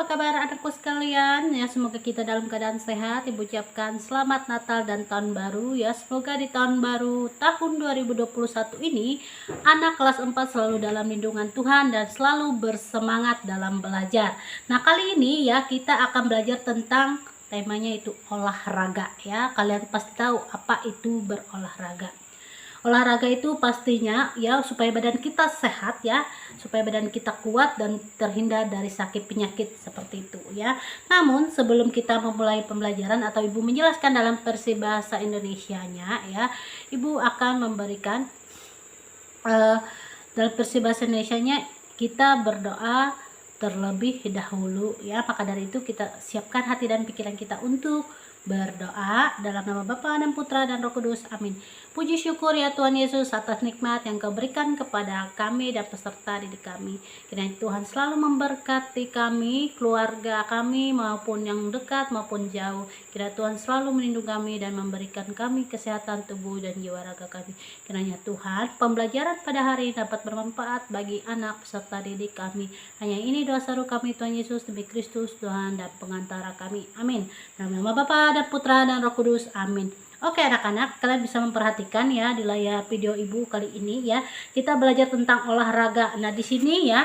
kabar anakku sekalian? Ya, semoga kita dalam keadaan sehat. Ibu ucapkan selamat Natal dan tahun baru ya. Semoga di tahun baru tahun 2021 ini anak kelas 4 selalu dalam lindungan Tuhan dan selalu bersemangat dalam belajar. Nah, kali ini ya kita akan belajar tentang temanya itu olahraga ya. Kalian pasti tahu apa itu berolahraga. Olahraga itu pastinya ya supaya badan kita sehat ya, supaya badan kita kuat dan terhindar dari sakit penyakit seperti itu ya. Namun sebelum kita memulai pembelajaran atau Ibu menjelaskan dalam versi bahasa Indonesianya ya, Ibu akan memberikan dalam versi bahasa Indonesianya kita berdoa terlebih dahulu ya. Maka dari itu kita siapkan hati dan pikiran kita untuk berdoa dalam nama Bapa dan Putra dan Roh Kudus. Amin. Puji syukur ya Tuhan Yesus atas nikmat yang Kau berikan kepada kami dan peserta didik kami. Kiranya Tuhan selalu memberkati kami, keluarga kami maupun yang dekat maupun jauh. Kiranya Tuhan selalu melindungi kami dan memberikan kami kesehatan tubuh dan jiwa raga kami. Kiranya Tuhan pembelajaran pada hari ini dapat bermanfaat bagi anak peserta didik kami. Hanya ini doa seru kami Tuhan Yesus demi Kristus Tuhan dan pengantara kami. Amin. Dalam nama Bapa dan Putra dan Roh Kudus. Amin. Oke anak-anak, kalian bisa memperhatikan ya di layar video Ibu kali ini ya. Kita belajar tentang olahraga. Nah, di sini ya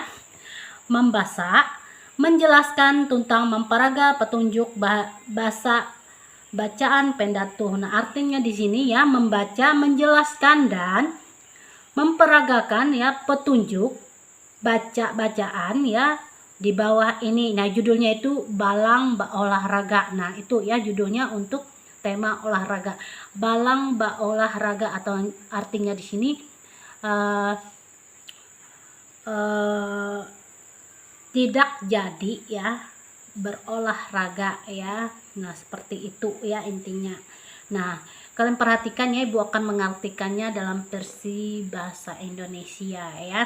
membaca, menjelaskan tentang memperaga, petunjuk bahasa bacaan pendatuh. Nah, artinya di sini ya membaca, menjelaskan dan memperagakan ya petunjuk bacaan ya di bawah ini. Nah, judulnya itu Balang Olahraga. Nah, itu ya judulnya untuk tema olahraga. Balang olahraga atau artinya di sini tidak jadi ya berolahraga ya. Nah, seperti itu ya intinya. Nah, kalian perhatikan ya, Ibu akan mengartikannya dalam versi bahasa Indonesia ya.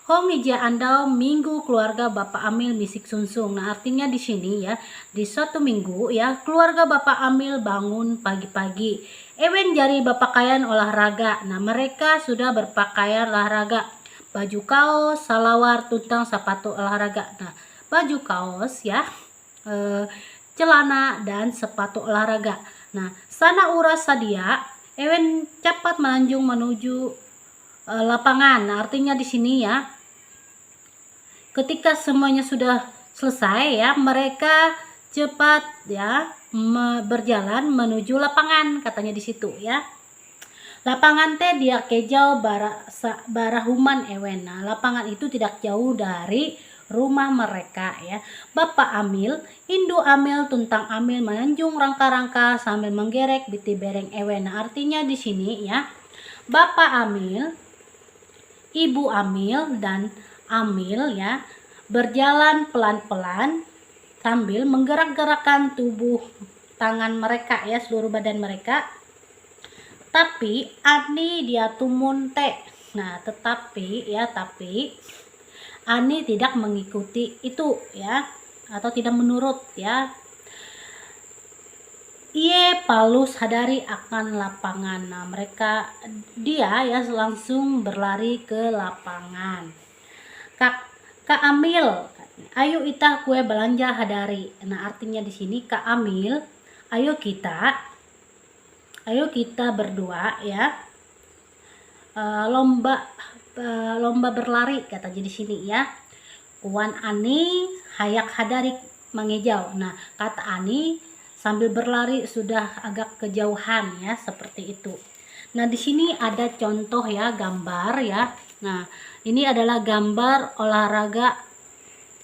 Hong ija andau minggu keluarga Bapak Amil misik sunsung. Nah, artinya di sini ya, di suatu minggu ya, keluarga Bapak Amil bangun pagi-pagi. Ewen jari berpakaian olahraga. Nah, mereka sudah berpakaian olahraga. Baju kaos, salawar, tuntang, sepatu olahraga. Nah, baju kaos ya, celana dan sepatu olahraga. Nah, sana uras sadia, ewen cepat melanjung menuju lapangan. Nah, artinya di sini ya, ketika semuanya sudah selesai ya, mereka cepat ya berjalan menuju lapangan, katanya di situ ya. Lapangan teh dia kejauh barahuman ewen. Nah, lapangan itu tidak jauh dari rumah mereka ya. Bapak Amil, Indu Amil, Tuntang Amil menanjung rangka-rangka sambil menggerek biti bereng ewen. Nah, artinya di sini ya, Bapak Amil, Ibu Amil dan Amil ya berjalan pelan-pelan sambil menggerak-gerakkan tubuh tangan mereka ya, seluruh badan mereka. Tapi Ani dia tumun teh. Nah, tapi Ani tidak mengikuti itu ya, atau tidak menurut ya. Ia palus hadari akan lapangan. Nah, dia ya langsung berlari ke lapangan. Kak Amil, ayo itah kue belanja hadari. Nah, artinya di sini Kak Amil, ayo kita berdua ya lomba berlari, katanya di sini ya. Kuan Ani hayak hadari mengejau. Nah, kata Ani sambil berlari sudah agak kejauhan ya, seperti itu. Nah, di sini ada contoh ya, gambar ya. Nah, ini adalah gambar olahraga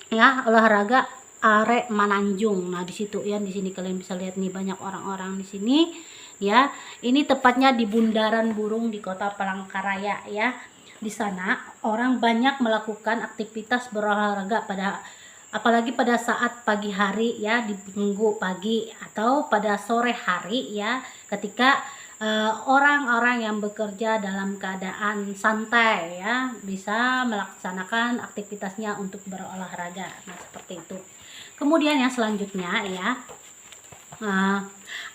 ya, olahraga arek mananjung. Nah, di situ ya, di sini kalian bisa lihat nih banyak orang-orang di sini ya. Ini tepatnya di Bundaran Burung di Kota Palangkaraya ya. Di sana orang banyak melakukan aktivitas berolahraga apalagi pada saat pagi hari ya, di minggu pagi atau pada sore hari ya, ketika orang-orang yang bekerja dalam keadaan santai ya bisa melaksanakan aktivitasnya untuk berolahraga. Nah, seperti itu. Kemudian yang selanjutnya ya,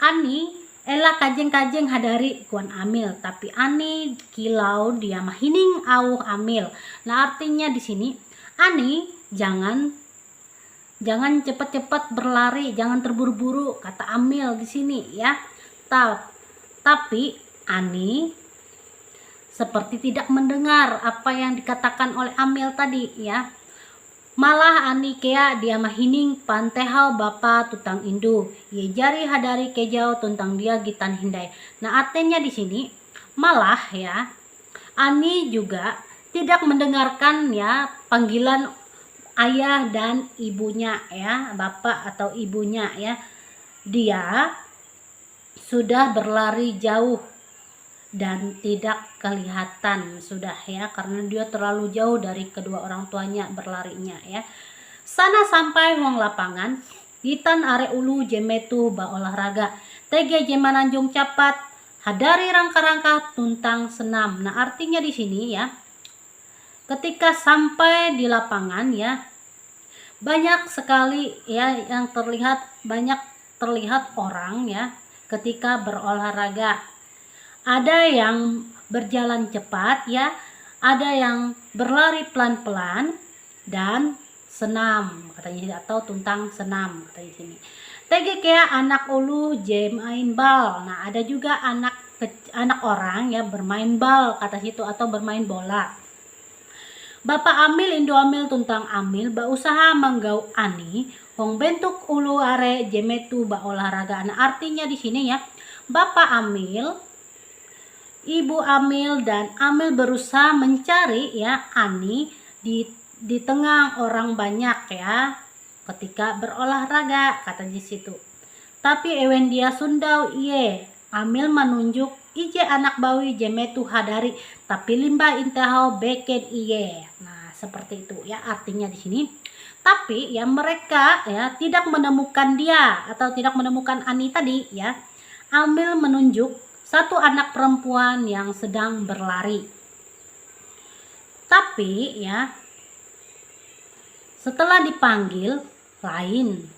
Ani ela kajeng-kajeng hadari kuan Amil, tapi Ani kilau dia mahining auh Amil. Nah, artinya di sini Ani jangan Jangan cepat-cepat berlari, jangan terburu-buru, kata Amil di sini ya. Tapi Ani seperti tidak mendengar apa yang dikatakan oleh Amil tadi ya. Malah Ani kea dia mahining pantehau bapa tutang indu, ye jari hadari kejau tuntang dia gitan hindai. Nah, artinya di sini malah ya, Ani juga tidak mendengarkan ya panggilan ayah dan ibunya ya, bapak atau ibunya ya. Dia sudah berlari jauh dan tidak kelihatan sudah ya, karena dia terlalu jauh dari kedua orang tuanya berlarinya ya. Sana sampai wong lapangan, gitan are ulu jemetu ba olahraga, tege jemananjung capat, hadari rangka-rangka tuntang senam. Nah, artinya di sini ya, ketika sampai di lapangan ya, banyak sekali ya yang banyak terlihat orang ya ketika berolahraga. Ada yang berjalan cepat ya, ada yang berlari pelan-pelan dan senam katanya, atau tuntang senam katanya di sini. Tege kaya anak ulu je main bal. Nah, ada juga anak orang ya bermain bal kata situ, atau bermain bola. Bapak Amil Indo Amil tuntang Amil ba usaha menggau Ani wong bentuk ulu are jemetu ba olahraga. Nah, artinya di sini ya, Bapak Amil, Ibu Amil dan Amil berusaha mencari ya Ani di tengah orang banyak ya ketika berolahraga kata di situ. Tapi ewen dia sundau iye, Amil menunjuk ije anak bawi jemetu hadari, tapi limba intahau beken iye. Nah, seperti itu ya artinya di sini. Tapi ya mereka ya tidak menemukan dia atau tidak menemukan Ani tadi ya. Amil menunjuk satu anak perempuan yang sedang berlari. Tapi ya setelah dipanggil lain,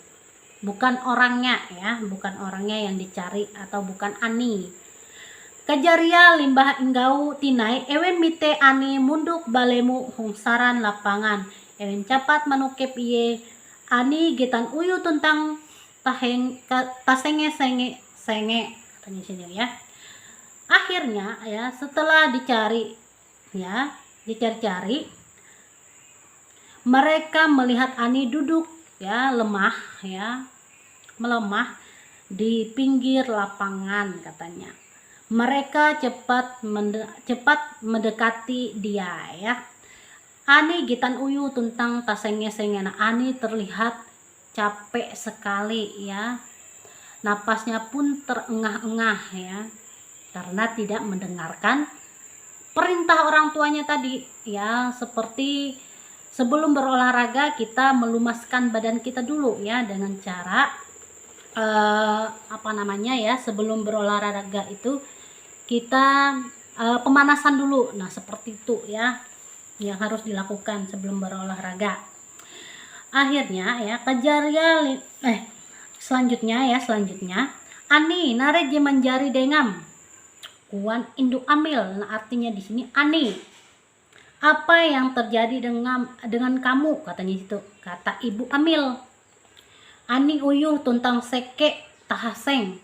bukan orangnya ya, bukan orangnya yang dicari atau bukan Ani. Kajaria limbah enggau tinai ewen mite Ani munduk balemu hungsaran lapangan. Ewen capat manukep iye Ani getan uyu tuntang tasenge senge katanya sini ya. Akhirnya ya setelah dicari mereka melihat Ani duduk ya melemah di pinggir lapangan katanya. Mereka cepat mendekati dia ya. Ani gitan uyu tuntang tasenge-senge. Nah, Ani terlihat capek sekali ya. Napasnya pun terengah-engah ya, karena tidak mendengarkan perintah orang tuanya tadi ya. Seperti sebelum berolahraga kita melumaskan badan kita dulu ya dengan cara sebelum berolahraga itu kita pemanasan dulu. Nah, seperti itu ya yang harus dilakukan sebelum berolahraga. Akhirnya ya selanjutnya Ani nare je menjari dengam kuan induk Amil. Nah, artinya di sini Ani, apa yang terjadi dengan kamu katanya itu, kata Ibu Amil. Ani uyuh tuntang seke tahaseng.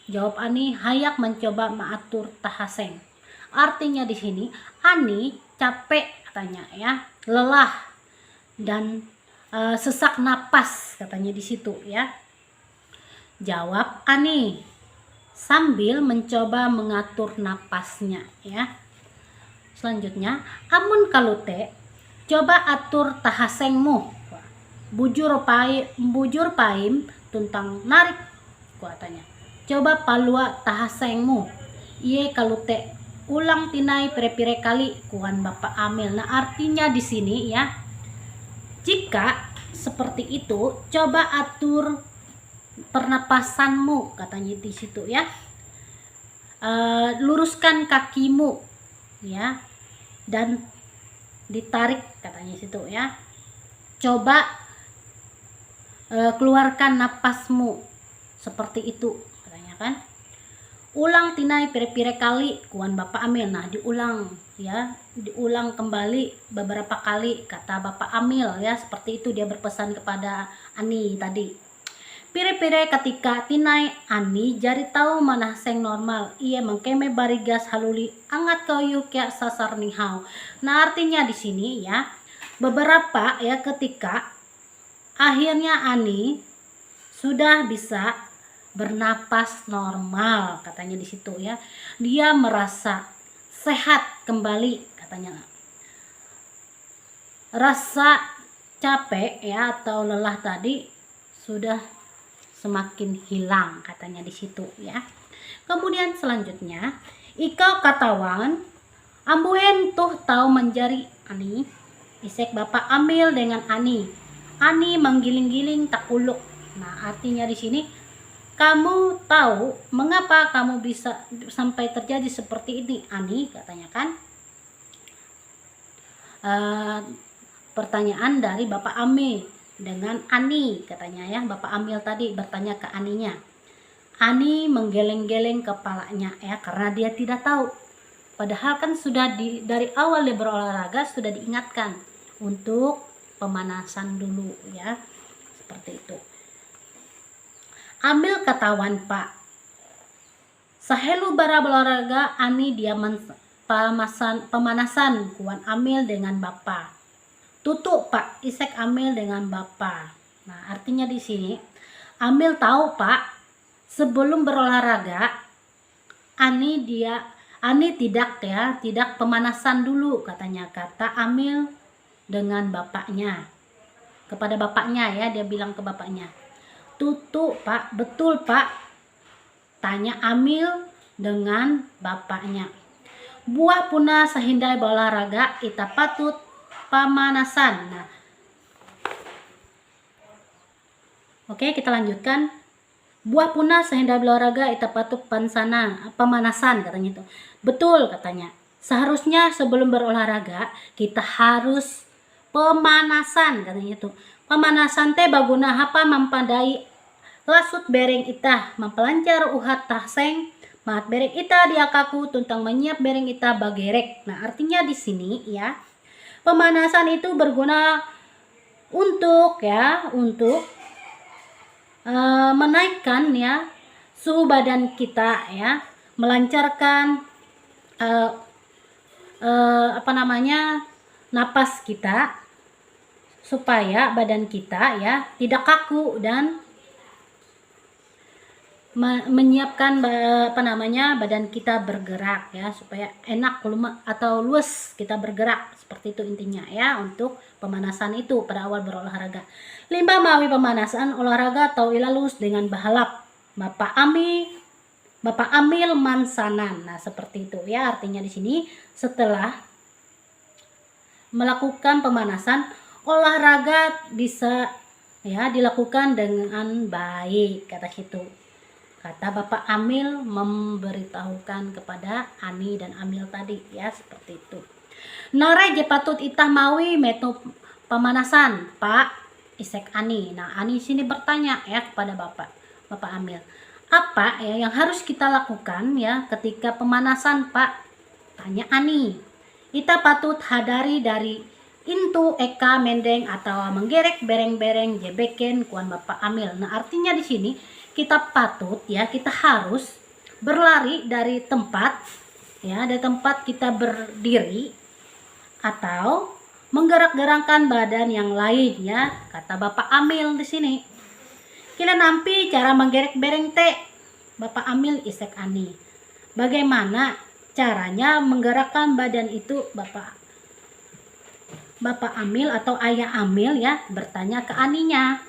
Jawab Ani hayak mencoba mengatur tahaseng. Artinya di sini Ani capek katanya ya, lelah dan sesak napas katanya di situ ya. Jawab Ani sambil mencoba mengatur napasnya ya. Selanjutnya, amun kalute coba atur tahasengmu, bujur paim tuntang narik katanya. Coba palua tahasengmu, iye kalute ulang tinai pire-pire kali kuan Bapak Amil. Nah, artinya di sini ya, jika seperti itu coba atur pernapasanmu katanya di situ ya. Luruskan kakimu ya dan ditarik katanya di situ ya. Coba keluarkan napasmu seperti itu katanya kan. Ulang tinai pire-pire kali kuan Bapak Amil. Nah, diulang ya, diulang kembali beberapa kali kata Bapak Amil ya, seperti itu dia berpesan kepada Ani tadi. Pire-pire ketika tinai Ani jari tahu mana seng normal, ia mengkeme barigas haluli angat kayu kya sasar nihau. Nah, artinya di sini ya, beberapa ya ketika akhirnya Ani sudah bisa bernapas normal katanya di situ ya. Dia merasa sehat kembali katanya. Rasa capek ya atau lelah tadi sudah semakin hilang katanya di situ ya. Kemudian selanjutnya, ikau katawan ambuen tuh tahu menjari Ani. Isek Bapak Amil dengan Ani. Ani menggiling-giling tak kuluk. Nah, artinya di sini kamu tahu mengapa kamu bisa sampai terjadi seperti ini, Ani, katanya kan. Pertanyaan dari Bapak Amil dengan Ani katanya ya. Bapak Amil tadi bertanya ke Aninya. Ani menggeleng-geleng kepalanya ya, karena dia tidak tahu. Padahal kan sudah dari awal dia berolahraga sudah diingatkan untuk pemanasan dulu ya. Seperti itu. Ambil katawan Pak. Sahelu bara berolahraga Ani dia pemanasan kuan Amil dengan Bapak. Tutup Pak, isek Amil dengan Bapak. Nah, artinya di sini Amil tahu Pak, sebelum berolahraga Ani tidak pemanasan dulu katanya, kata Amil dengan bapaknya. Kepada bapaknya ya, dia bilang ke bapaknya. Tutup Pak, betul Pak, tanya Amil dengan bapaknya. Buah punah sehindai berolahraga ita patut pemanasan. Nah, oke, kita lanjutkan. Buah punah sehindai berolahraga ita patut pemanasan katanya itu. Betul katanya. Seharusnya sebelum berolahraga kita harus pemanasan katanya itu. Pemanasan teh baguna apa mempadai lasut bereng ita mempelancar uhat tahseng mat bereng ita diakaku tuntang menyiap bereng ita bagerek. Nah, artinya di sini ya, pemanasan itu berguna untuk menaikkan ya suhu badan kita ya, melancarkan napas kita supaya badan kita ya tidak kaku dan menyiapkan badan kita bergerak ya, supaya enak atau luas kita bergerak, seperti itu intinya ya untuk pemanasan itu pada awal berolahraga. Limbah mawi pemanasan olahraga atau ilalus dengan bahalap Bapak Amil mansanan. Nah, seperti itu ya, artinya di sini setelah melakukan pemanasan olahraga bisa ya dilakukan dengan baik kata situ. Kata Bapak Amil memberitahukan kepada Ani dan Amil tadi ya, seperti itu. Narai je patut itah mawi metu pemanasan Pak, isek Ani. Nah, Ani sini bertanya ya kepada Bapak Amil. Apa ya yang harus kita lakukan ya ketika pemanasan Pak? Tanya Ani. Ita patut hadari dari intu eka mendeng atau menggerek bereng-bereng jebeken kuan Bapak Amil. Nah, artinya di sini kita harus berlari dari tempat ya, dari tempat kita berdiri atau menggerak-gerakkan badan yang lain ya, kata Bapak Amil di sini. Kita nampi cara menggerek bereng teh Bapak Amil isek Ani. Bagaimana caranya menggerakkan badan itu Bapak Amil atau Ayah Amil ya bertanya ke Aninya.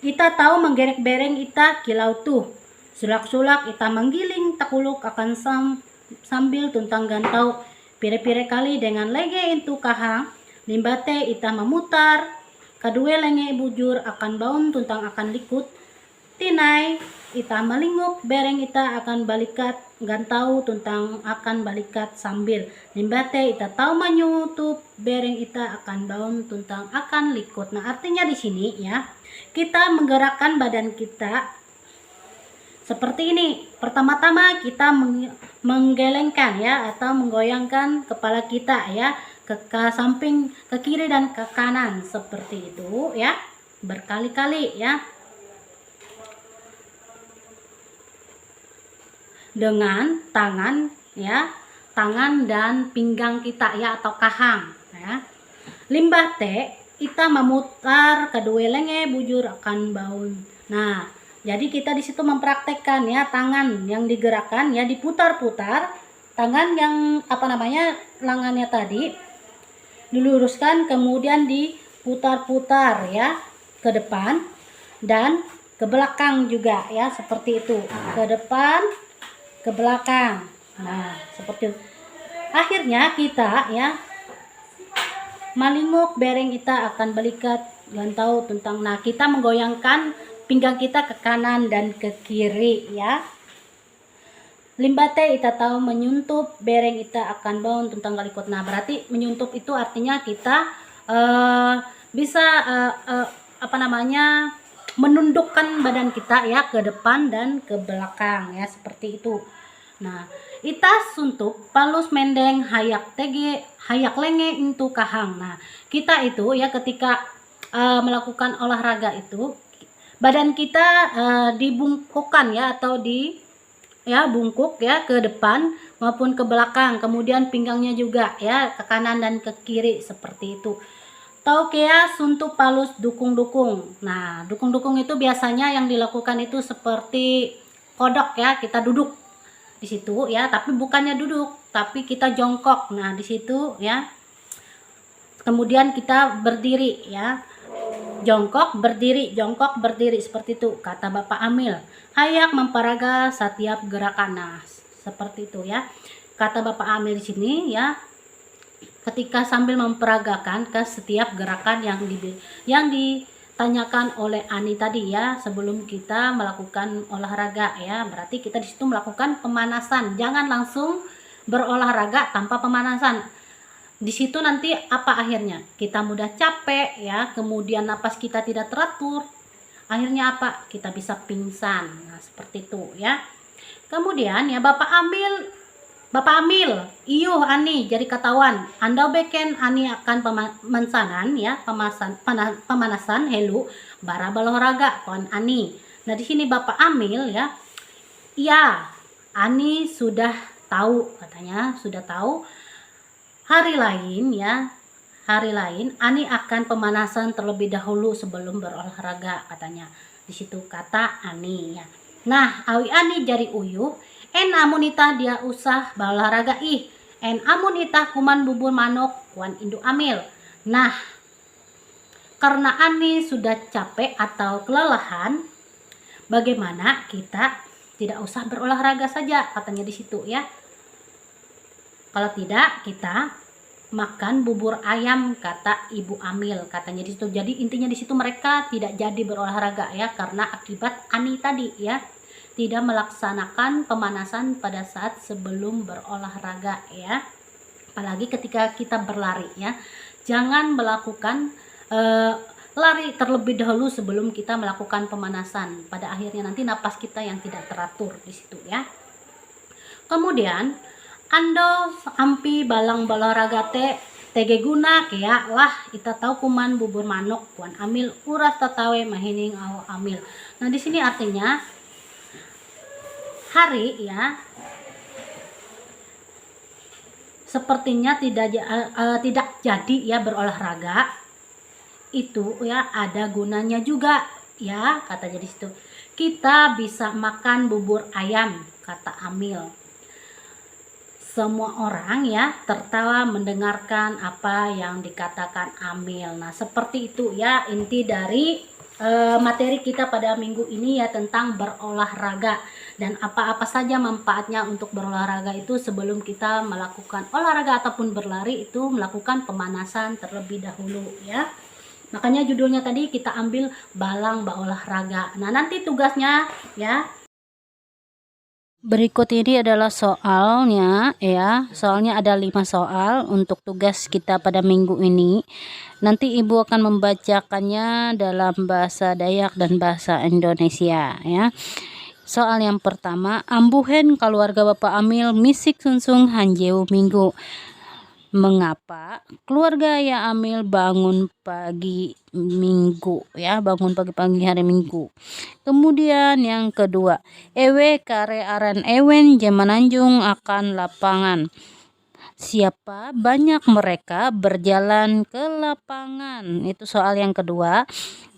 Ita tahu menggerek bereng ita kilau tuh. Sulak-sulak ita menggiling takuluk akan sambil tuntang gantau pire-pire kali dengan lege itu kahang. Limbate ita memutar. Kadue lenge bujur akan baun tuntang akan likut. Tinai ita melinguk bereng ita akan balikat gantau tuntang akan balikat sambil. Limbate ita tahu menyutup bereng ita akan baun tuntang akan likut. Nah, artinya di sini ya, kita menggerakkan badan kita Seperti ini. Pertama-tama kita menggelengkan ya, atau menggoyangkan kepala kita ya, ke samping, ke kiri dan ke kanan, seperti itu ya, berkali-kali ya, dengan tangan ya, tangan dan pinggang kita ya, atau kahang ya. Limbah teh kita memutar kedua lenge bujur akan baun. Nah, jadi kita di situ mempraktekkan ya, tangan yang digerakkan ya, diputar-putar, tangan yang lengannya tadi diluruskan, kemudian diputar-putar ya, ke depan dan ke belakang juga ya, seperti itu, ke depan, ke belakang. Nah, seperti itu. Akhirnya kita ya malinguk bereng kita akan balikat gantau tentang. Nah, kita menggoyangkan pinggang kita ke kanan dan ke kiri ya. Limbate kita tahu menyuntup bereng kita akan baun tentang galikot. Nah, berarti menyuntup itu artinya kita bisa menundukkan badan kita ya, ke depan dan ke belakang ya, seperti itu. Nah, ita suntuk palus mendeng hayak tege hayak lenge into kahang. Nah, kita itu ya ketika melakukan olahraga itu, badan kita dibungkukkan ya, atau bungkuk ya, ke depan maupun ke belakang, kemudian pinggangnya juga ya, ke kanan dan ke kiri, seperti itu. Tau kea suntuk palus dukung-dukung. Nah, dukung-dukung itu biasanya yang dilakukan itu seperti kodok ya, kita duduk di situ ya, tapi bukannya duduk, tapi kita jongkok. Nah, di situ ya, kemudian kita berdiri ya, jongkok berdiri seperti itu, kata Bapak Amil. Hayak memperaga setiap gerakan. Nah, seperti itu ya, kata Bapak Amil di sini ya, ketika sambil memperagakan ke setiap gerakan yang ditanyakan oleh Ani tadi ya, sebelum kita melakukan olahraga ya. Berarti kita di situ melakukan pemanasan. Jangan langsung berolahraga tanpa pemanasan. Di situ nanti apa akhirnya? Kita mudah capek ya, kemudian napas kita tidak teratur. Akhirnya apa? Kita bisa pingsan. Nah, seperti itu ya. Kemudian ya, Bapak Amil, iyo Ani jadi katawan. Andau beken Ani akan pemanasan ya, pemanasan helu bara olahraga kon Ani. Nah, di sini Bapak Amil ya, iya Ani sudah tahu, katanya sudah tahu. Hari lain Ani akan pemanasan terlebih dahulu sebelum berolahraga, katanya. Di situ kata Ani ya. Nah, awi Ani jari uyuh, en amunita dia usah berolahraga en amunita kuman bubur manok kuan Induk Amil. Nah, karena Ani sudah capek atau kelelahan, bagaimana kita tidak usah berolahraga saja, katanya di situ ya. Kalau tidak, kita makan bubur ayam, kata Ibu Amil, katanya di situ. Jadi intinya di situ mereka tidak jadi berolahraga ya, karena akibat Ani tadi ya, tidak melaksanakan pemanasan pada saat sebelum berolahraga ya. Apalagi ketika kita berlari ya, jangan melakukan lari terlebih dahulu sebelum kita melakukan pemanasan. Pada akhirnya nanti napas kita yang tidak teratur di situ ya. Kemudian ando ampi balang olahraga tege guna kaya lah kita tahu kuman bubur manok kuan Amil uras tatawe mahining aw Amil. Nah, di sini artinya hari ya, sepertinya tidak jadi ya berolahraga itu ya, ada gunanya juga ya, kata jadi situ. Kita bisa makan bubur ayam, kata Amil. Semua orang ya tertawa mendengarkan apa yang dikatakan Amil. Nah, seperti itu ya inti dari materi kita pada minggu ini ya, tentang berolahraga dan apa-apa saja manfaatnya untuk berolahraga itu. Sebelum kita melakukan olahraga ataupun berlari itu melakukan pemanasan terlebih dahulu ya. Makanya judulnya tadi kita ambil balang olahraga. Nah, nanti tugasnya ya, berikut ini adalah soalnya ya. Soalnya ada 5 soal untuk tugas kita pada minggu ini. Nanti Ibu akan membacakannya dalam bahasa Dayak dan bahasa Indonesia ya. Soal yang pertama, ambuhen keluarga Bapak Amil misik sunsung hanjeu minggu. Mengapa keluarga Ayah Amil bangun pagi minggu, ya, bangun pagi-pagi hari Minggu. Kemudian yang kedua, ewe kare aran ewen jemananjung akan lapangan. Siapa banyak mereka berjalan ke lapangan. Itu soal yang kedua.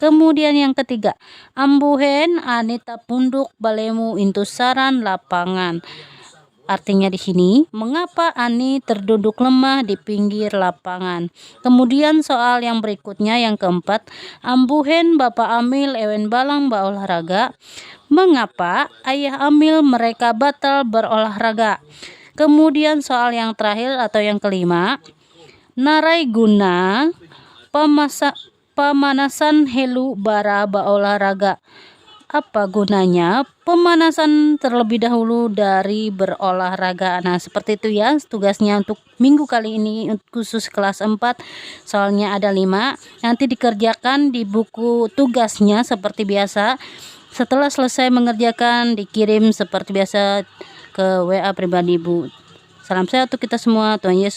Kemudian yang ketiga, ambuhen anita punduk balemu intusaran lapangan. Artinya di sini, mengapa Ani terduduk lemah di pinggir lapangan. Kemudian soal yang berikutnya yang keempat, ambuhen Bapak Amil ewen balang berolahraga. Mengapa Ayah Amil mereka batal berolahraga. Kemudian soal yang terakhir atau yang kelima, narai guna pemanasan helu bara berolahraga. Apa gunanya pemanasan terlebih dahulu dari berolahraga. Nah, seperti itu ya tugasnya untuk minggu kali ini khusus kelas 4. Soalnya ada 5. Nanti dikerjakan di buku tugasnya seperti biasa. Setelah selesai mengerjakan dikirim seperti biasa ke WA pribadi Bu. Salam sehat untuk kita semua. Tuhan Yesus